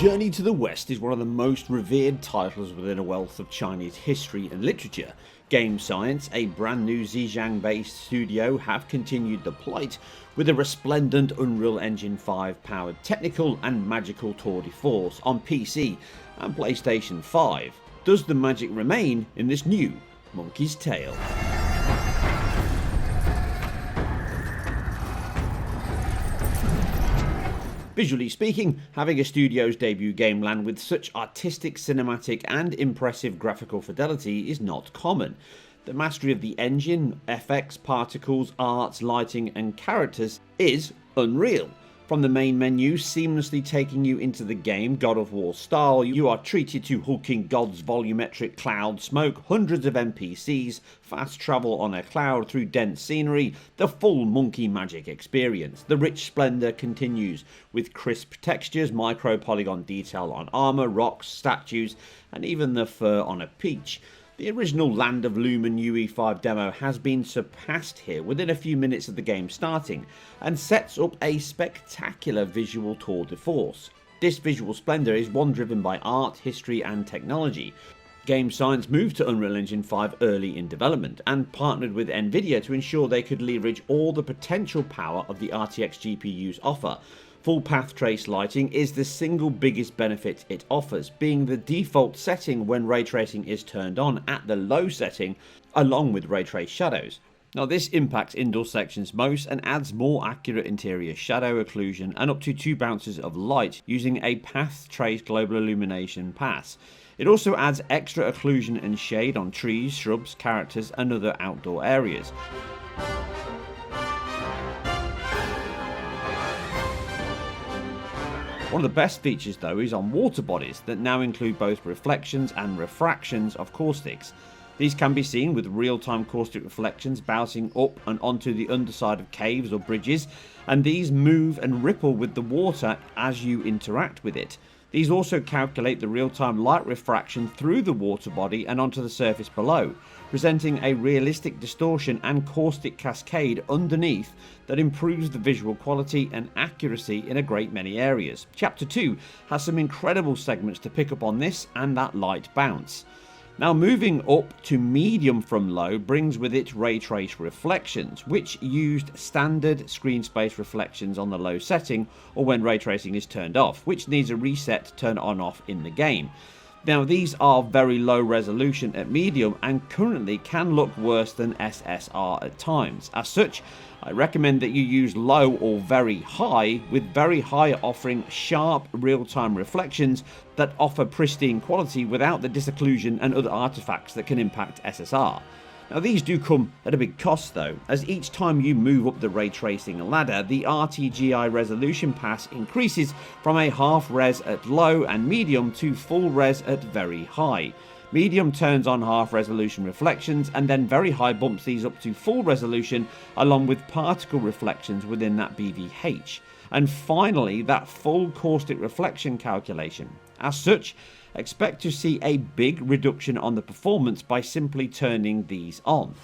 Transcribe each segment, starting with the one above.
Journey to the West is one of the most revered titles within a wealth of Chinese history and literature. Game Science, a brand new Zhejiang-based studio, have continued the plight with a resplendent Unreal Engine 5 powered technical and magical tour de force on PC and PlayStation 5. Does the magic remain in this new Monkey's Tale? Visually speaking, having a studio's debut game land with such artistic, cinematic and impressive graphical fidelity is not common. The mastery of the engine, FX, particles, arts, lighting and characters is unreal. From the main menu seamlessly taking you into the game, God of War style, you are treated to hulking gods, volumetric cloud smoke, hundreds of NPCs, fast travel on a cloud through dense scenery, the full monkey magic experience. The rich splendour continues with crisp textures, micro polygon detail on armour, rocks, statues and even the fur on a peach. The original Land of Lumen UE5 demo has been surpassed here within a few minutes of the game starting and sets up a spectacular visual tour de force. This visual splendour is one driven by art, history and technology. Game Science moved to Unreal Engine 5 early in development and partnered with Nvidia to ensure they could leverage all the potential power of the RTX GPU's offer. Full path trace lighting is the single biggest benefit it offers, being the default setting when ray tracing is turned on at the low setting, along with ray trace shadows. Now this impacts indoor sections most and adds more accurate interior shadow occlusion and up to 2 bounces of light using a path trace global illumination pass. It also adds extra occlusion and shade on trees, shrubs, characters and other outdoor areas. One of the best features though is on water bodies that now include both reflections and refractions of caustics. These can be seen with real-time caustic reflections bouncing up and onto the underside of caves or bridges, and these move and ripple with the water as you interact with it. These also calculate the real-time light refraction through the water body and onto the surface below, presenting a realistic distortion and caustic cascade underneath that improves the visual quality and accuracy in a great many areas. Chapter 2 has some incredible segments to pick up on this and that light bounce. Now moving up to medium from low brings with it ray trace reflections, which used standard screen space reflections on the low setting or when ray tracing is turned off, which needs a reset to turn on off in the game. Now these are very low resolution at medium and currently can look worse than SSR at times. As such, I recommend that you use low or very high, with very high offering sharp real-time reflections that offer pristine quality without the disocclusion and other artifacts that can impact SSR. Now these do come at a big cost though, as each time you move up the ray tracing ladder, the RTGI resolution pass increases from a half res at low and medium to full res at very high. Medium turns on half resolution reflections and then very high bumps these up to full resolution along with particle reflections within that BVH. And finally that full caustic reflection calculation. As such, expect to see a big reduction on the performance by simply turning these on.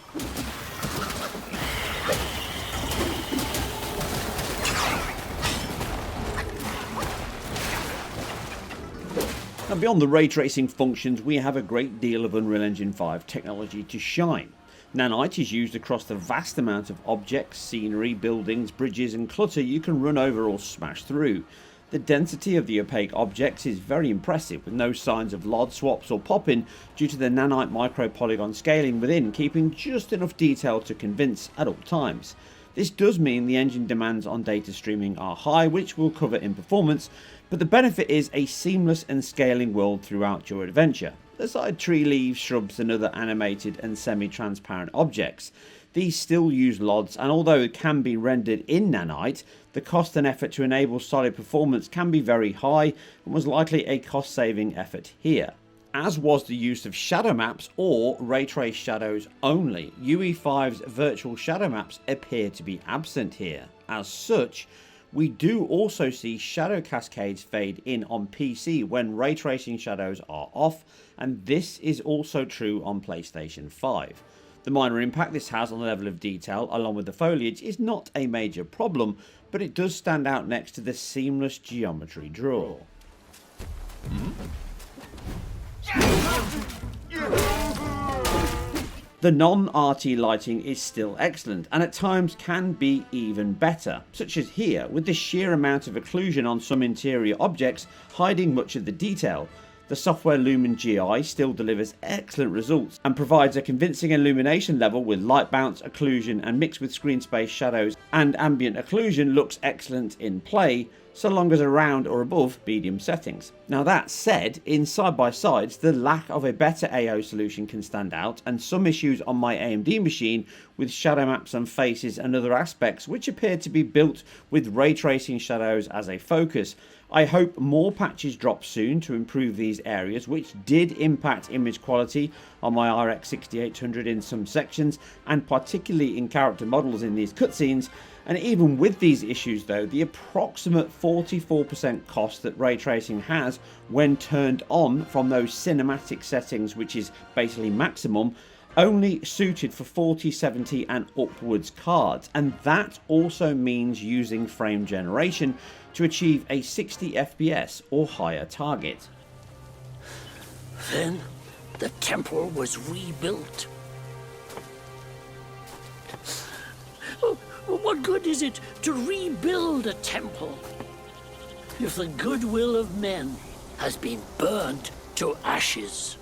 Now beyond the ray tracing functions, we have a great deal of Unreal Engine 5 technology to shine. Nanite is used across the vast amount of objects, scenery, buildings, bridges and clutter you can run over or smash through. The density of the opaque objects is very impressive, with no signs of LOD swaps or popping due to the nanite micro polygon scaling within, keeping just enough detail to convince at all times. This does mean the engine demands on data streaming are high, which we'll cover in performance, but the benefit is a seamless and scaling world throughout your adventure. Aside tree leaves, shrubs and other animated and semi-transparent objects, these still use LODs, and although it can be rendered in nanite, the cost and effort to enable solid performance can be very high and was likely a cost saving effort here. As was the use of shadow maps or ray trace shadows only. UE5's virtual shadow maps appear to be absent here. As such, we do also see shadow cascades fade in on PC when ray tracing shadows are off, and this is also true on PlayStation 5. The minor impact this has on the level of detail along with the foliage is not a major problem, but it does stand out next to the seamless geometry draw. The non-RT lighting is still excellent, and at times can be even better, such as here with the sheer amount of occlusion on some interior objects hiding much of the detail. The software Lumen GI still delivers excellent results and provides a convincing illumination level with light bounce, occlusion, and mixed with screen space, shadows and ambient occlusion looks excellent in play, so long as around or above medium settings. Now that said, in side-by-sides the lack of a better AO solution can stand out, and some issues on my AMD machine with shadow maps and faces and other aspects which appear to be built with ray tracing shadows as a focus. I hope more patches drop soon to improve these areas, which did impact image quality on my RX 6800 in some sections, and particularly in character models in these cutscenes. And even with these issues though, the approximate 44% cost that ray tracing has when turned on from those cinematic settings, which is basically maximum, only suited for 4070 and upwards cards, and that also means using frame generation to achieve a 60 FPS or higher target. Then the temple was rebuilt. What good is it to rebuild a temple if the goodwill of men has been burnt to ashes?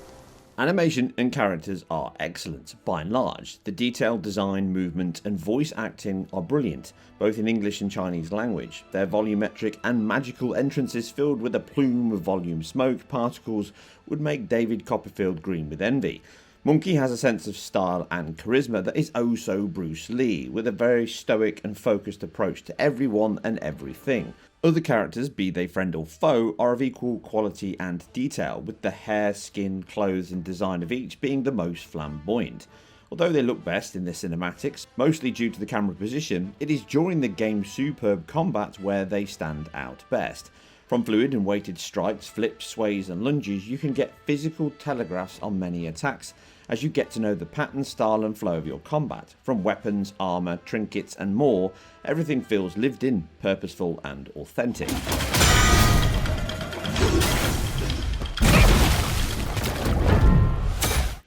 Animation and characters are excellent, by and large. The detailed design, movement and voice acting are brilliant, both in English and Chinese language. Their volumetric and magical entrances filled with a plume of volume smoke particles would make David Copperfield green with envy. Monkey has a sense of style and charisma that is oh so Bruce Lee, with a very stoic and focused approach to everyone and everything. Other characters, be they friend or foe, are of equal quality and detail, with the hair, skin, clothes and design of each being the most flamboyant. Although they look best in the cinematics, mostly due to the camera position, it is during the game's superb combat where they stand out best. From fluid and weighted strikes, flips, sways and lunges, you can get physical telegraphs on many attacks as you get to know the pattern, style and flow of your combat. From weapons, armour, trinkets and more, everything feels lived in, purposeful and authentic.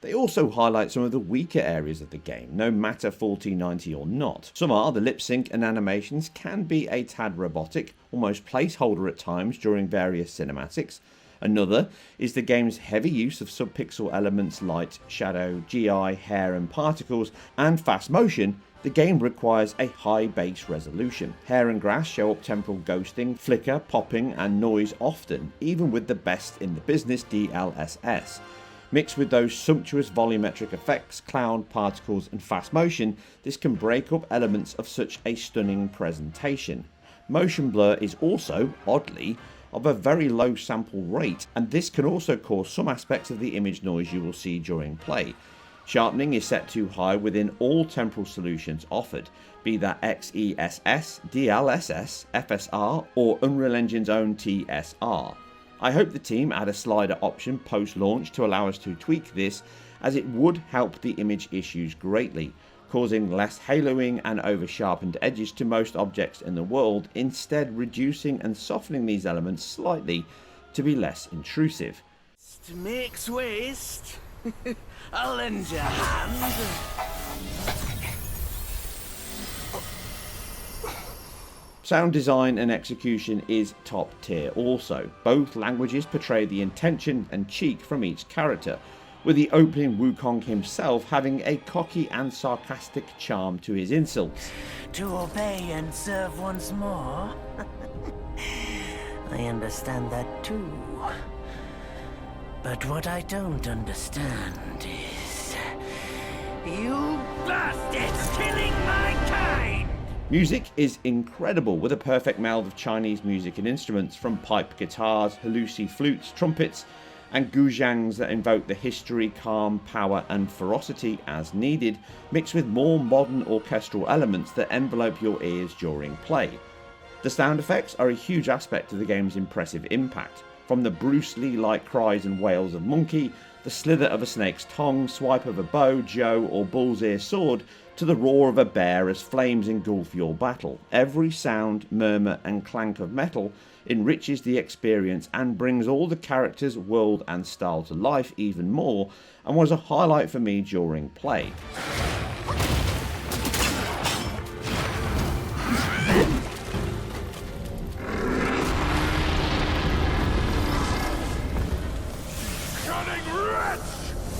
They also highlight some of the weaker areas of the game, no matter 1490 or not. Some are the lip sync and animations can be a tad robotic, almost placeholder at times during various cinematics. Another is the game's heavy use of subpixel elements, light, shadow, GI, hair and particles, and fast motion. The game requires a high base resolution. Hair and grass show up temporal ghosting, flicker, popping and noise often, even with the best in the business DLSS. Mixed with those sumptuous volumetric effects, cloud, particles and fast motion, this can break up elements of such a stunning presentation. Motion blur is also, oddly, of a very low sample rate, and this can also cause some aspects of the image noise you will see during play. Sharpening is set too high within all temporal solutions offered, be that XESS, DLSS, FSR or Unreal Engine's own TSR. I hope the team add a slider option post-launch to allow us to tweak this, as it would help the image issues greatly, causing less haloing and over-sharpened edges to most objects in the world, instead reducing and softening these elements slightly to be less intrusive. Makes waste. I'll lend you a hand. Sound design and execution is top tier also. Both languages portray the intention and cheek from each character, with the opening Wukong himself having a cocky and sarcastic charm to his insults. To obey and serve once more. I understand that too. But what I don't understand is... you bastards killing my kind! Music is incredible, with a perfect meld of Chinese music and instruments, from pipe guitars, halusi flutes, trumpets and guzhangs that invoke the history, calm, power and ferocity as needed, mixed with more modern orchestral elements that envelope your ears during play. The sound effects are a huge aspect of the game's impressive impact, from the Bruce Lee-like cries and wails of Monkey, the slither of a snake's tongue, swipe of a bow, Joe or bull's ear sword, to the roar of a bear as flames engulf your battle. Every sound, murmur and clank of metal enriches the experience and brings all the characters, world and style to life even more, and was a highlight for me during play.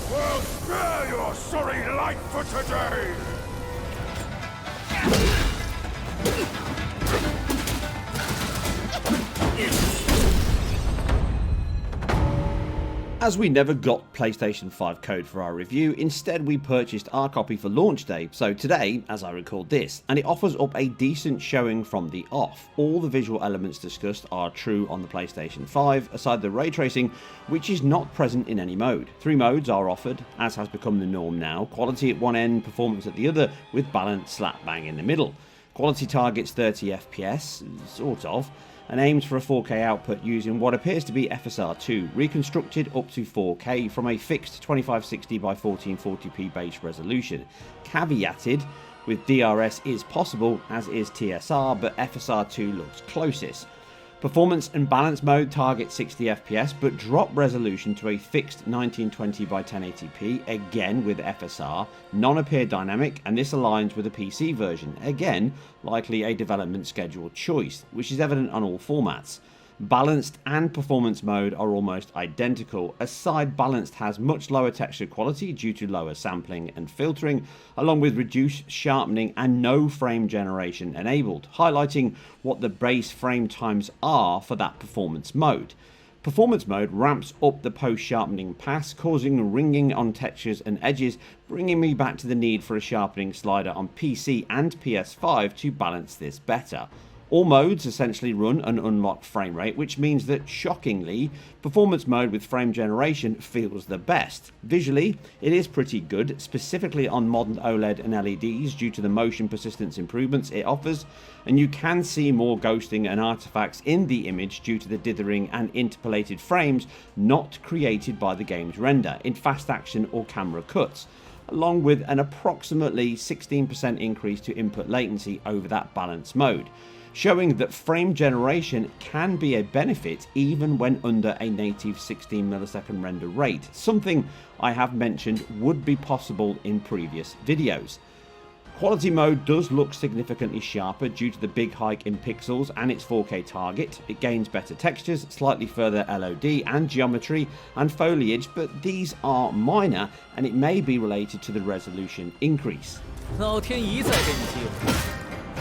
We'll spare your sorry life for today! As we never got PlayStation 5 code for our review, instead we purchased our copy for launch day, so today, as I record this, and it offers up a decent showing from the off. All the visual elements discussed are true on the PlayStation 5, aside the ray tracing, which is not present in any mode. 3 modes are offered, as has become the norm now, quality at one end, performance at the other, with balance slap bang in the middle. Quality targets 30 FPS, sort of, and aims for a 4K output using what appears to be FSR2, reconstructed up to 4K from a fixed 2560 by 1440p base resolution. Caveated with DRS is possible, as is TSR, but FSR2 looks closest. Performance and balance mode target 60 FPS but drop resolution to a fixed 1920 by 1080p, again with FSR, none appear dynamic, and this aligns with a PC version, again likely a development schedule choice, which is evident on all formats. Balanced and performance mode are almost identical, aside balanced has much lower texture quality due to lower sampling and filtering, along with reduced sharpening and no frame generation enabled, highlighting what the base frame times are for that performance mode. Performance mode ramps up the post-sharpening pass, causing ringing on textures and edges, bringing me back to the need for a sharpening slider on PC and PS5 to balance this better. All modes essentially run an unlocked frame rate, which means that, shockingly, performance mode with frame generation feels the best. Visually, it is pretty good, specifically on modern OLED and LEDs due to the motion persistence improvements it offers, and you can see more ghosting and artifacts in the image due to the dithering and interpolated frames not created by the game's render in fast action or camera cuts, along with an approximately 16% increase to input latency over that balance mode, showing that frame generation can be a benefit even when under a native 16 millisecond render rate, something I have mentioned would be possible in previous videos. Quality mode does look significantly sharper due to the big hike in pixels and its 4K target. It gains better textures, slightly further LOD and geometry and foliage, but these are minor and it may be related to the resolution increase. 老天一再给你机会，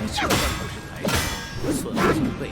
你这算不是来者，损害从未。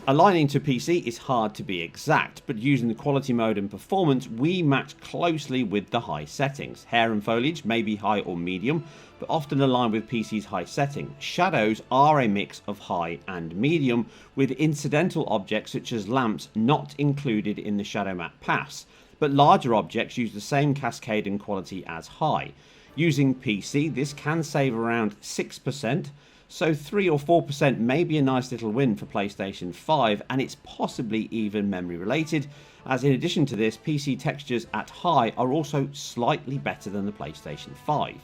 Aligning to PC is hard to be exact, but using the quality mode and performance, we match closely with the high settings. Hair and foliage may be high or medium, but often align with PC's high setting. Shadows are a mix of high and medium, with incidental objects such as lamps not included in the shadow map pass, but larger objects use the same cascade and quality as high. Using PC, this can save around 6%, so 3 or 4% may be a nice little win for PlayStation 5, and it's possibly even memory related, as in addition to this, PC textures at high are also slightly better than the PlayStation 5.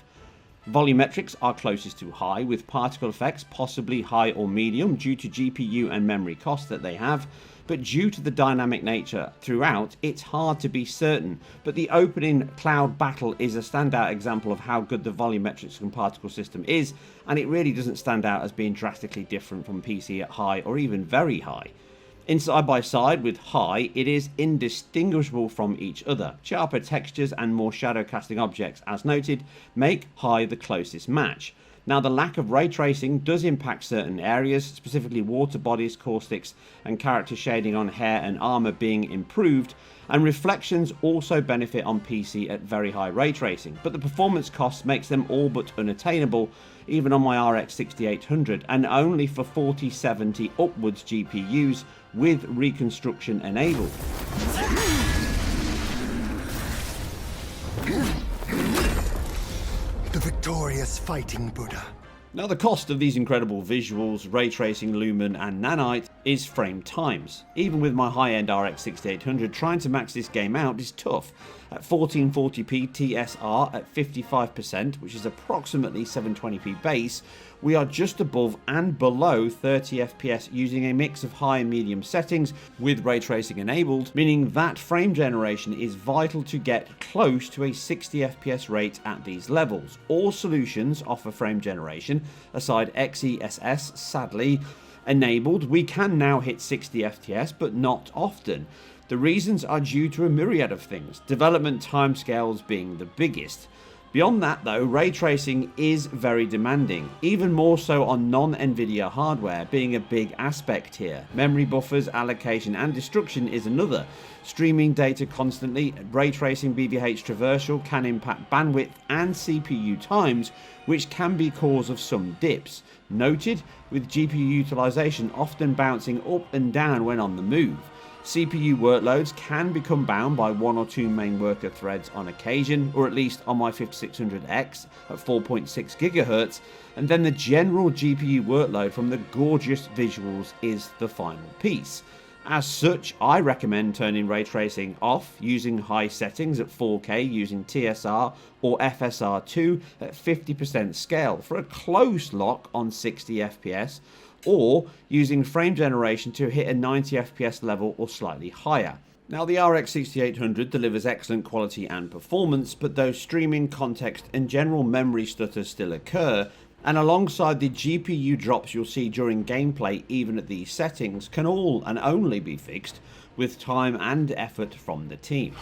Volumetrics are closest to high, with particle effects possibly high or medium due to GPU and memory costs that they have, but due to the dynamic nature throughout, it's hard to be certain. But the opening cloud battle is a standout example of how good the volumetrics and particle system is, and it really doesn't stand out as being drastically different from PC at high or even very high. In side by side with high, it is indistinguishable from each other. Sharper textures and more shadow casting objects, as noted, make high the closest match. Now, the lack of ray tracing does impact certain areas, specifically water bodies, caustics, and character shading on hair and armor being improved, and reflections also benefit on PC at very high ray tracing, but the performance cost makes them all but unattainable, even on my RX 6800, and only for 4070 upwards GPUs with reconstruction enabled. The victorious fighting Buddha. Now the cost of these incredible visuals, ray tracing, lumen and nanite is frame times. Even with my high-end RX 6800, trying to max this game out is tough. At 1440p TSR at 55%, which is approximately 720p base, we are just above and below 30 FPS using a mix of high and medium settings with ray tracing enabled, meaning that frame generation is vital to get close to a 60 FPS rate at these levels. All solutions offer frame generation, aside XeSS sadly enabled. We can now hit 60 FPS, but not often. The reasons are due to a myriad of things, development timescales being the biggest. Beyond that though, ray tracing is very demanding, even more so on non-Nvidia hardware being a big aspect here. Memory buffers, allocation and destruction is another. Streaming data constantly, ray tracing BVH traversal can impact bandwidth and CPU times, which can be cause of some dips. Noted with GPU utilization often bouncing up and down when on the move. CPU workloads can become bound by one or two main worker threads on occasion, or at least on my 5600X at 4.6 GHz, and then the general GPU workload from the gorgeous visuals is the final piece. As such, I recommend turning ray tracing off using high settings at 4K using TSR or FSR2 at 50% scale for a close lock on 60 FPS, or using frame generation to hit a 90 FPS level or slightly higher. Now the RX 6800 delivers excellent quality and performance, but those streaming, context and general memory stutters still occur, and alongside the GPU drops you'll see during gameplay even at these settings can all and only be fixed with time and effort from the team.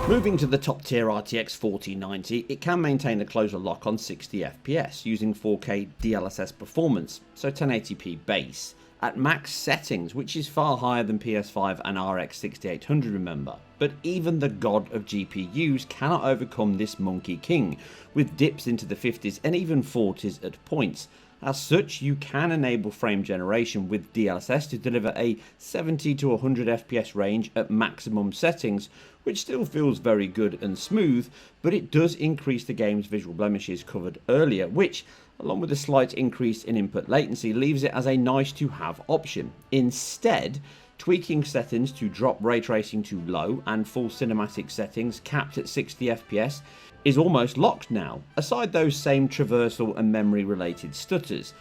Moving to the top tier RTX 4090, it can maintain a closer lock on 60 FPS using 4K DLSS performance, so 1080p base, at max settings, which is far higher than PS5 and RX 6800 remember. But even the god of GPUs cannot overcome this monkey king, with dips into the 50s and even 40s at points. As such, you can enable frame generation with DLSS to deliver a 70 to 100 FPS range at maximum settings, which still feels very good and smooth, but it does increase the game's visual blemishes covered earlier, which, along with a slight increase in input latency, leaves it as a nice to have option. Instead, tweaking settings to drop ray tracing to low and full cinematic settings capped at 60 FPS is almost locked now, aside those same traversal and memory related stutters.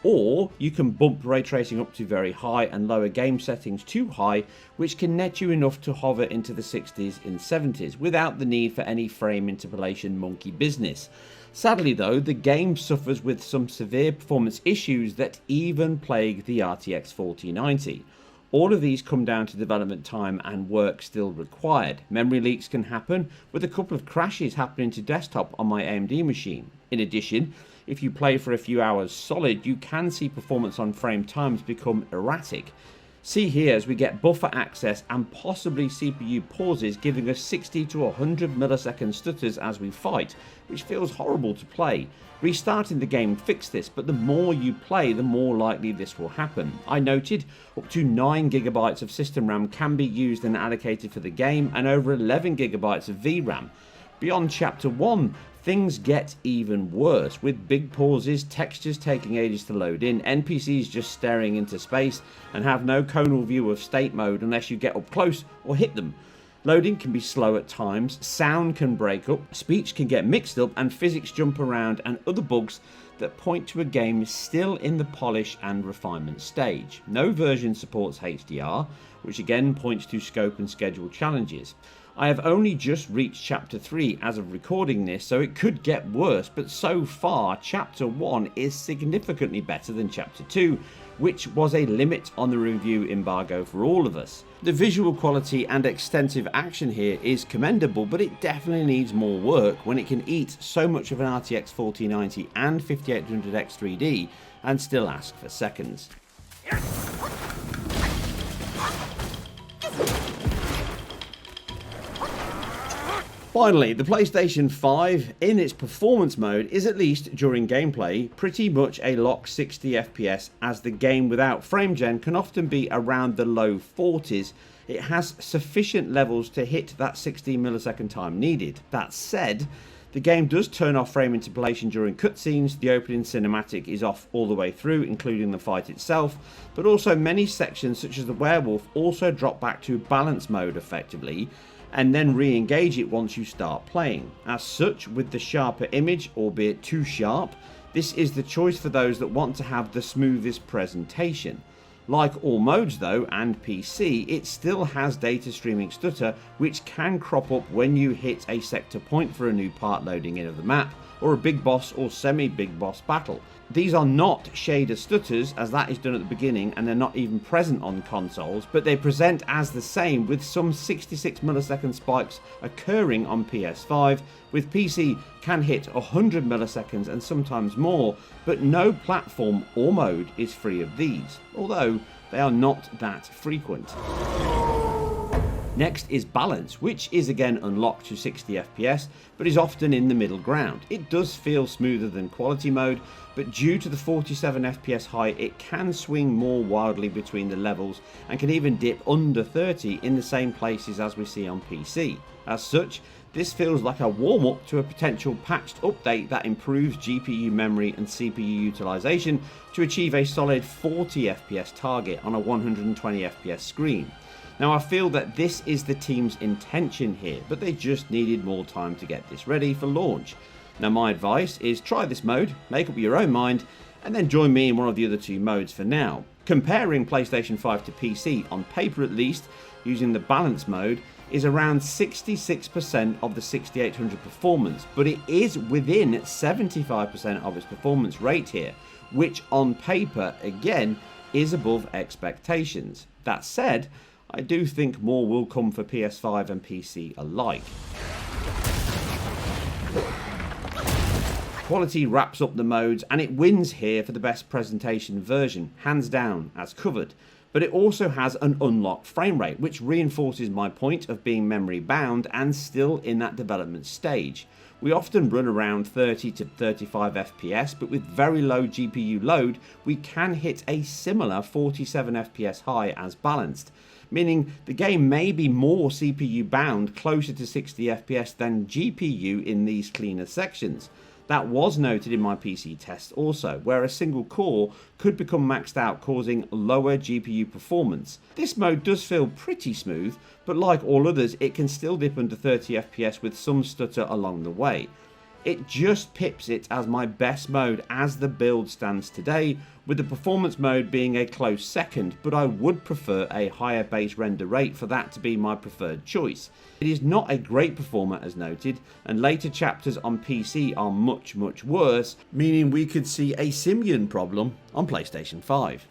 Or you can bump ray tracing up to very high and lower game settings too high, which can net you enough to hover into the 60s and 70s without the need for any frame interpolation monkey business. Sadly though, the game suffers with some severe performance issues that even plague the RTX 4090. All of these come down to development time and work still required. Memory leaks can happen, with a couple of crashes happening to desktop on my AMD machine. In addition, if you play for a few hours solid, you can see performance on frame times become erratic. See here as we get buffer access and possibly CPU pauses, giving us 60 to 100 millisecond stutters as we fight, which feels horrible to play. Restarting the game fixed this, but the more you play, the more likely this will happen. I noted up to 9 GB of system RAM can be used and allocated for the game, and over 11 GB of VRAM. Beyond Chapter 1, things get even worse, with big pauses, textures taking ages to load in, NPCs just staring into space, and have no conal view of state mode unless you get up close or hit them. Loading can be slow at times, sound can break up, speech can get mixed up, and physics jump around, and other bugs that point to a game still in the polish and refinement stage. No version supports HDR, which again points to scope and schedule challenges. I have only just reached Chapter 3 as of recording this, so it could get worse, but so far Chapter 1 is significantly better than Chapter 2, which was a limit on the review embargo for all of us. The visual quality and extensive action here is commendable, but it definitely needs more work when it can eat so much of an RTX 4090 and 5800X 3D and still ask for seconds. Finally, the PlayStation 5 in its performance mode is, at least during gameplay, pretty much a locked 60 FPS, as the game without frame gen can often be around the low 40s, it has sufficient levels to hit that 16 millisecond time needed. That said, the game does turn off frame interpolation during cutscenes, the opening cinematic is off all the way through, including the fight itself, but also many sections such as the werewolf also drop back to balance mode effectively, and then re-engage it once you start playing. As such, with the sharper image, albeit too sharp, this is the choice for those that want to have the smoothest presentation. Like all modes though, and PC, it still has data streaming stutter, which can crop up when you hit a sector point for a new part loading in of the map, or a big boss or semi-big boss battle. These are not shader stutters, as that is done at the beginning and they're not even present on consoles, but they present as the same, with some 66 millisecond spikes occurring on PS5, with PC can hit 100 milliseconds and sometimes more, but no platform or mode is free of these, although they are not that frequent. Next is balance, which is again unlocked to 60 FPS, but is often in the middle ground. It does feel smoother than quality mode, but due to the 47 FPS high, it can swing more wildly between the levels and can even dip under 30 in the same places as we see on PC. As such, this feels like a warm-up to a potential patched update that improves GPU memory and CPU utilization to achieve a solid 40 FPS target on a 120 FPS screen. Now, I feel that this is the team's intention here, but they just needed more time to get this ready for launch. Now, my advice is try this mode, make up your own mind, and then join me in one of the other two modes for now. Comparing PlayStation 5 to PC, on paper at least, using the balance mode, is around 66% of the 6800 performance, but it is within 75% of its performance rate here, which on paper, again, is above expectations. That said, I do think more will come for PS5 and PC alike. Quality wraps up the modes, and it wins here for the best presentation version, hands down, as covered. But it also has an unlocked frame rate, which reinforces my point of being memory bound and still in that development stage. We often run around 30 to 35 FPS, but with very low GPU load, we can hit a similar 47 FPS high as balanced, meaning the game may be more CPU bound, closer to 60 FPS than GPU in these cleaner sections. That was noted in my PC test also, where a single core could become maxed out, causing lower GPU performance. This mode does feel pretty smooth, but like all others, it can still dip under 30 FPS with some stutter along the way. It just pips it as my best mode as the build stands today, with the performance mode being a close second, but I would prefer a higher base render rate for that to be my preferred choice. It is not a great performer as noted, and later chapters on PC are much worse, meaning we could see a Simian problem on PlayStation 5.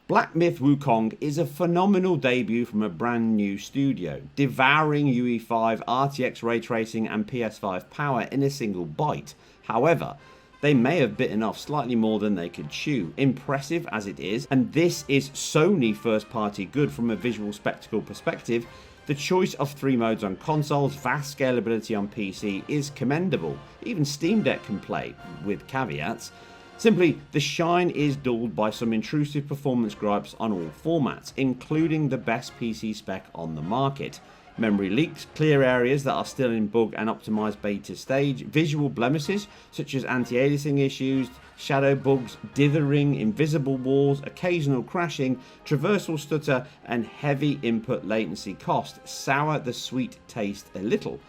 Black Myth Wukong is a phenomenal debut from a brand new studio, devouring UE5, RTX ray tracing and PS5 power in a single bite. However, they may have bitten off slightly more than they could chew, impressive as it is, and this is Sony first party good from a visual spectacle perspective. The choice of 3 modes on consoles, vast scalability on PC is commendable. Even Steam Deck can play, with caveats. Simply, the shine is dulled by some intrusive performance gripes on all formats, including the best PC spec on the market. Memory leaks, clear areas that are still in bug and optimized beta stage, visual blemishes such as anti-aliasing issues, shadow bugs, dithering, invisible walls, occasional crashing, traversal stutter, and heavy input latency cost sour the sweet taste a little.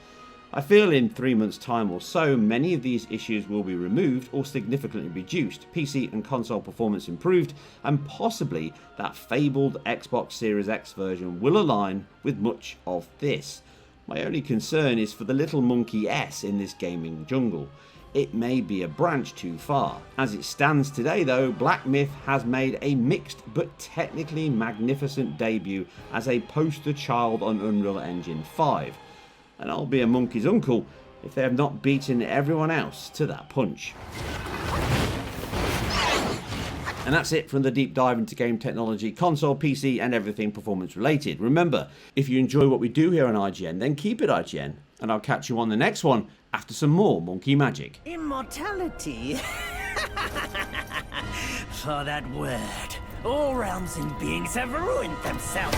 I feel in 3 months' time or so, many of these issues will be removed or significantly reduced, PC and console performance improved, and possibly that fabled Xbox Series X version will align with much of this. My only concern is for the little monkey S in this gaming jungle. It may be a branch too far. As it stands today though, Black Myth has made a mixed but technically magnificent debut as a poster child on Unreal Engine 5. And I'll be a monkey's uncle if they have not beaten everyone else to that punch. And that's it from the deep dive into game technology, console, PC and everything performance related. Remember, if you enjoy what we do here on IGN, then keep it IGN, and I'll catch you on the next one. after some more monkey magic. Immortality? For that word, all realms and beings have ruined themselves.